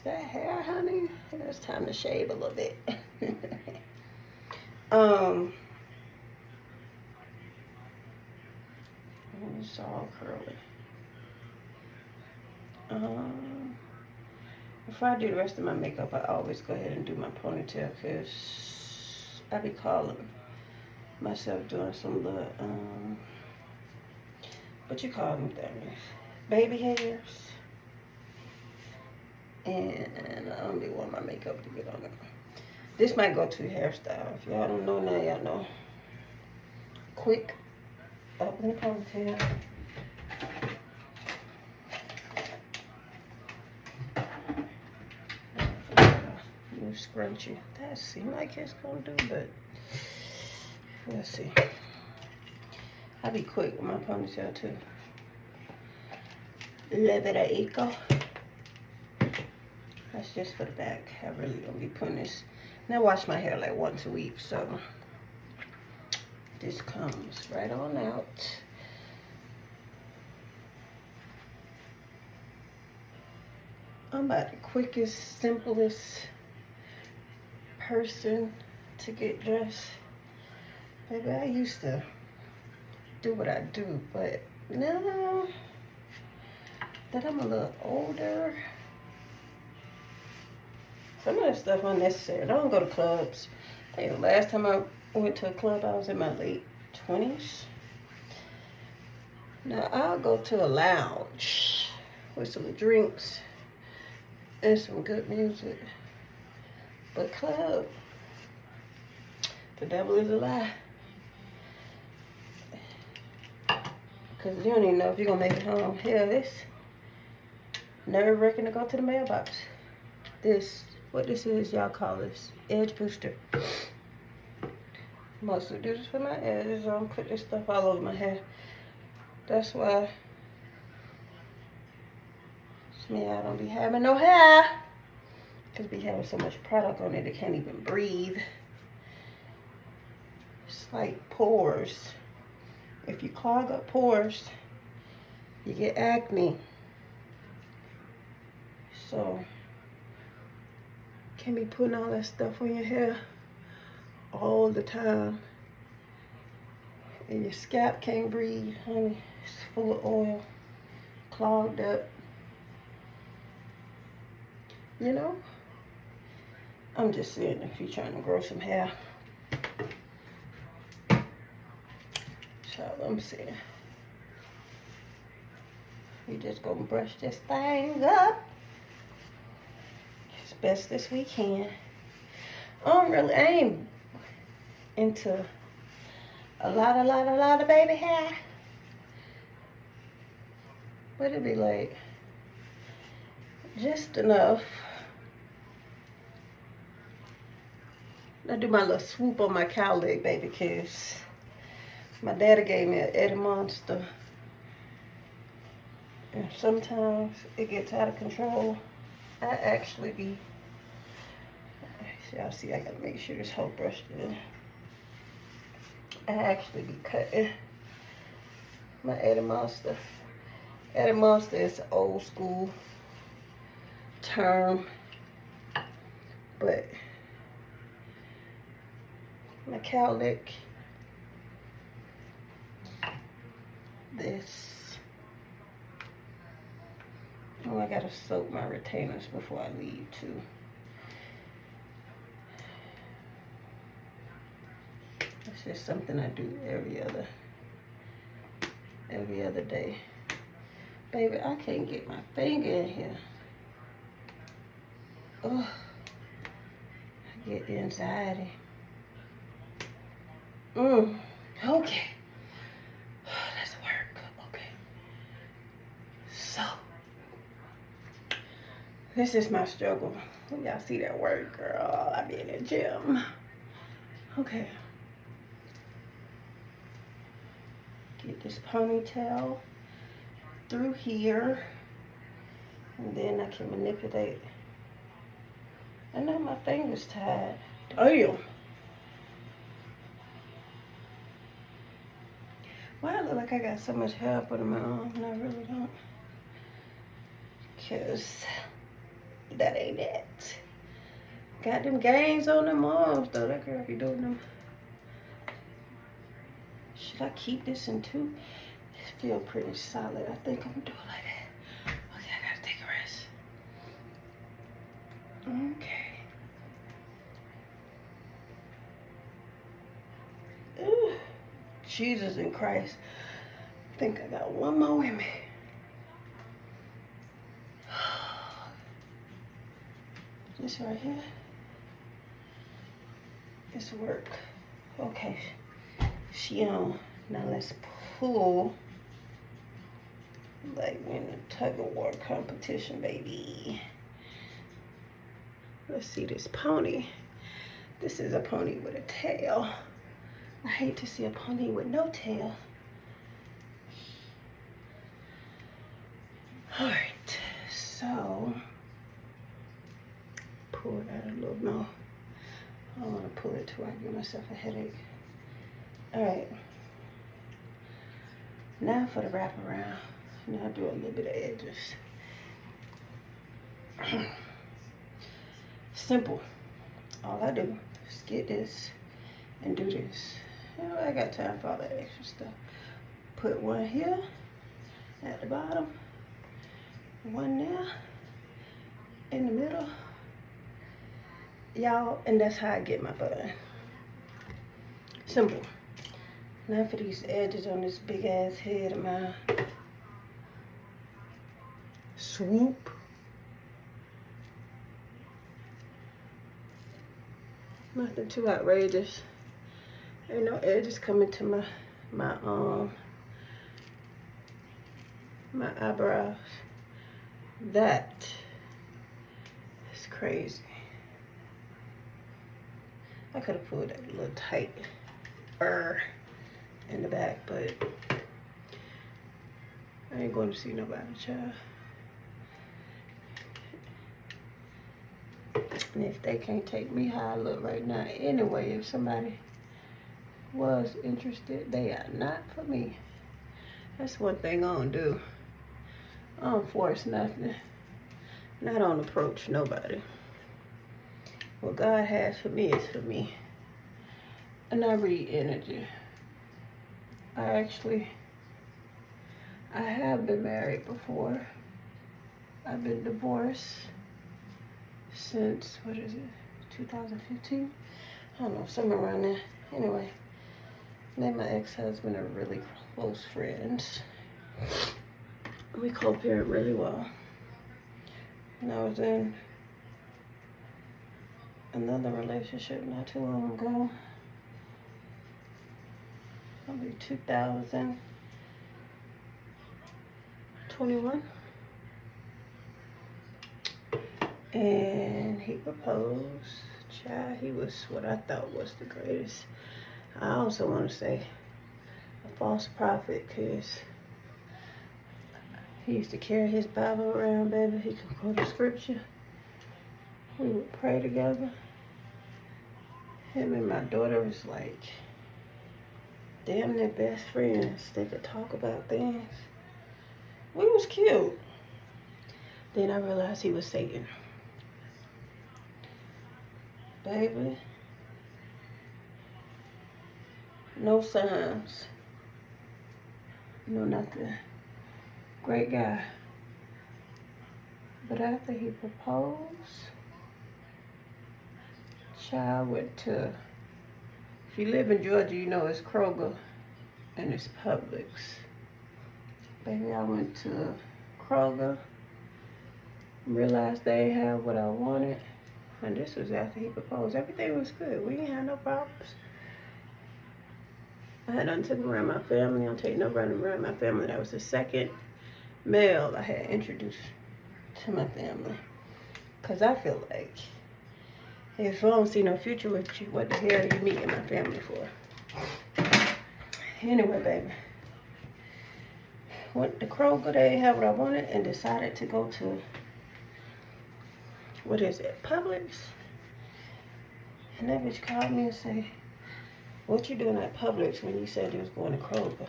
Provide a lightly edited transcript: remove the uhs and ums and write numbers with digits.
that hair, honey? It's time to shave a little bit. It's all curly. Before I do the rest of my makeup, I always go ahead and do my ponytail because I be calling myself doing some little, what you call them things? Baby hairs. And I don't be want my makeup to get on it. This might go to hairstyle. If y'all don't know now, y'all know. Quick up in the ponytail. New scrunchie. That seems like it's gonna do, but let's see. I be quick with my ponytail too. Leverato. That's just for the back. I really don't be putting this. And I wash my hair like once a week, so this comes right on out. I'm about the quickest, simplest person to get dressed. Baby, I used to do what I do, but now that I'm a little older, some of that stuff unnecessary. I don't go to clubs. I think the last time I went to a club, I was in my late 20s. Now, I'll go to a lounge with some drinks and some good music. But club, the devil is a lie. Because you don't even know if you're going to make it home. Hell, it's nerve-wracking to go to the mailbox. What this is, y'all call this edge booster. Mostly do this for my edges. I don't put this stuff all over my hair. That's why it's me, I don't be having no hair. Because be having so much product on it, it can't even breathe. It's like pores. If you clog up pores, you get acne. So, can't be putting all that stuff on your hair all the time. And your scalp can't breathe, honey. It's full of oil, clogged up. You know? I'm just saying if you're trying to grow some hair. So I'm saying, we just gonna brush this thing up as best as we can. I ain't into a lot of baby hair. But it'd be like just enough. I do my little swoop on my cow leg, baby, because my daddy gave me an Eddie Monster. And sometimes it gets out of control. I actually be, y'all see, I gotta make sure this whole brush in. I actually be cutting my Eddie Monster. Eddie Monster is an old school term, but my cowlick, this. Oh, I gotta soak my retainers before I leave too. It's just something I do every other day. Baby, I can't get my finger in here. Oh, I get anxiety. Okay. Let's work. Okay. So, this is my struggle. Y'all see that work, girl? I be in the gym. Okay. Get this ponytail through here. And then I can manipulate. I know my finger's tied. Damn. Why I look like I got so much hair up under my arm and I really don't? Because That ain't it. Got them gains on them arms though. That girl be doing them. Should I keep this in two? It feel pretty solid. I think I'm gonna do it like that. Okay, I gotta take a rest. Okay. Ooh, Jesus in Christ. I think I got one more in me. This right here. This work. Okay. She on. Now let's pull like in a tug of war competition, baby. Let's see this pony. This is a pony with a tail. I hate to see a pony with no tail. Alright, so pull that a little more. I don't want to pull it till I give myself a headache. Alright. Now for the wraparound. Now do a little bit of edges. Simple. All I do is get this and do this. You know, I got time for all that extra stuff. Put one here at the bottom, one there in the middle. Y'all, and that's how I get my bun. Simple. Now for these edges on this big ass head of mine. Swoop. Nothing too outrageous. Ain't no edges coming to my eyebrows. That is crazy. I could have pulled that a little tight in the back, but I ain't going to see nobody, child. And if they can't take me how I look right now, anyway, if somebody was interested, they are not for me. That's one thing I don't do. I don't force nothing. I don't approach nobody. What God has for me is for me. And I read energy. I have been married before. I've been divorced since, what is it, 2015? I don't know, somewhere around there. Anyway, me and my ex-husband are really close friends. We co-parent really well. And I was in another relationship not too long ago. Probably 2021. And he proposed. Child, he was what I thought was the greatest. I also want to say a false prophet, because he used to carry his Bible around, baby. He could quote the scripture. We would pray together. Him and my daughter was like damn near best friends. They could talk about things. We was cute. Then I realized he was Satan. Baby. No signs. No nothing. Great guy. But after he proposed, child went to, if you live in Georgia, you know it's Kroger and it's Publix. Baby, I went to Kroger, realized they didn't have what I wanted, and this was after he proposed. Everything was good. We didn't have no problems. I had done took him around my family. I don't take nobody around my family. That was the second male I had introduced to my family. Because I feel like if I don't see no future with you, what the hell are you meeting my family for? Anyway, baby. Went to Kroger, they didn't have what I wanted, and decided to go to, what is it, Publix? And that bitch called me and said, what you doing at Publix when you said you was going to Kroger?